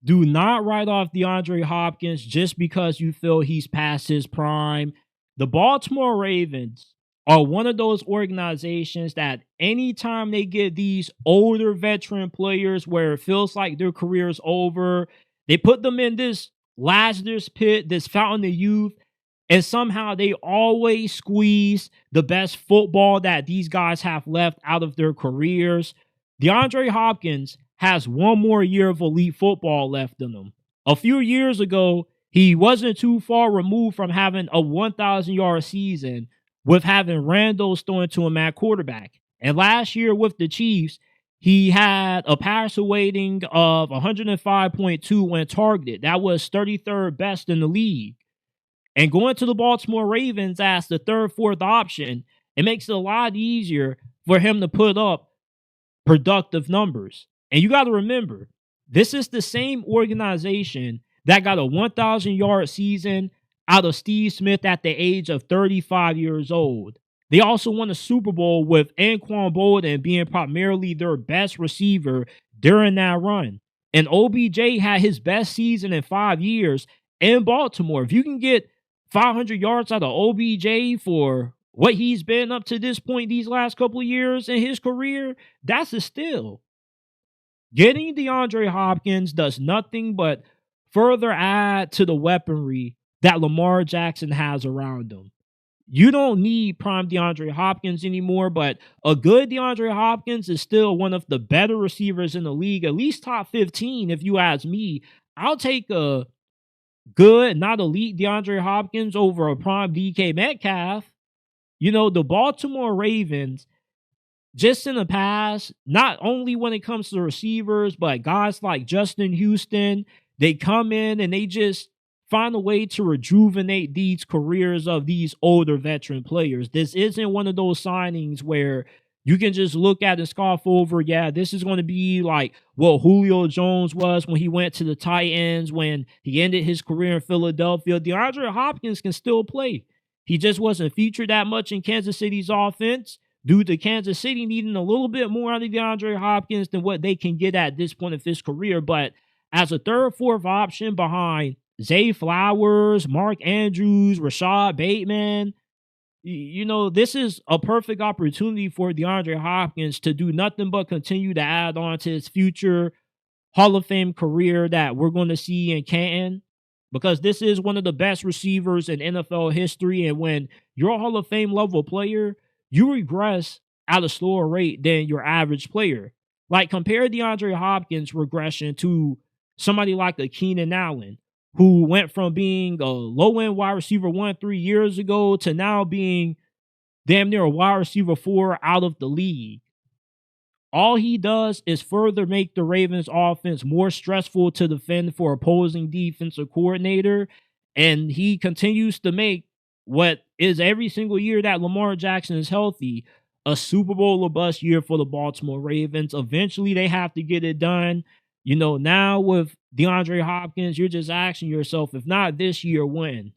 Do not write off DeAndre Hopkins just because you feel he's past his prime. The Baltimore Ravens are one of those organizations that anytime they get these older veteran players where it feels like their career is over, they put them in this Lazarus pit, this fountain of youth, and somehow they always squeeze the best football that these guys have left out of their careers. DeAndre Hopkins has one more year of elite football left in him. A few years ago, he wasn't too far removed from having a 1,000-yard season with having Randall throwing to him at quarterback. And last year with the Chiefs, he had a passer rating of 105.2 when targeted. That was 33rd best in the league. And going to the Baltimore Ravens as the third, fourth option, it makes it a lot easier for him to put up productive numbers. And you got to remember, this is the same organization that got a 1,000-yard season out of Steve Smith at the age of 35 years old. They also won a Super Bowl with Anquan Boldin being primarily their best receiver during that run. And OBJ had his best season in 5 years in Baltimore. If you can get 500 yards out of OBJ for what he's been up to this point these last couple of years in his career, that's a steal. Getting DeAndre Hopkins does nothing but further add to the weaponry that Lamar Jackson has around him. You don't need prime DeAndre Hopkins anymore, but a good DeAndre Hopkins is still one of the better receivers in the league, at least top 15 if you ask me. I'll take a good, not elite DeAndre Hopkins over a prime DK Metcalf. You know, the Baltimore Ravens, just in the past, not only when it comes to receivers, but guys like Justin Houston, they come in and they just find a way to rejuvenate these careers of these older veteran players. This isn't one of those signings where you can just look at and scoff over, yeah, this is going to be like what Julio Jones was when he went to the Titans, when he ended his career in Philadelphia. DeAndre Hopkins can still play. He just wasn't featured that much in Kansas City's offense due to Kansas City needing a little bit more out of DeAndre Hopkins than what they can get at this point of his career. But as a third, fourth option behind Zay Flowers, Mark Andrews, Rashad Bateman, you know, this is a perfect opportunity for DeAndre Hopkins to do nothing but continue to add on to his future Hall of Fame career that we're going to see in Canton, because this is one of the best receivers in NFL history. And when you're a Hall of Fame level player, you regress at a slower rate than your average player. Like, compare DeAndre Hopkins' regression to somebody like a Keenan Allen, who went from being a low-end wide receiver 1 3 years ago to now being damn near a wide receiver 4 out of the league. All he does is further make the Ravens offense more stressful to defend for opposing defensive coordinator, and he continues to make what is every single year that Lamar Jackson is healthy a Super Bowl or bust year for the Baltimore Ravens. Eventually, they have to get it done. You know, now with DeAndre Hopkins, you're just asking yourself, if not this year, when?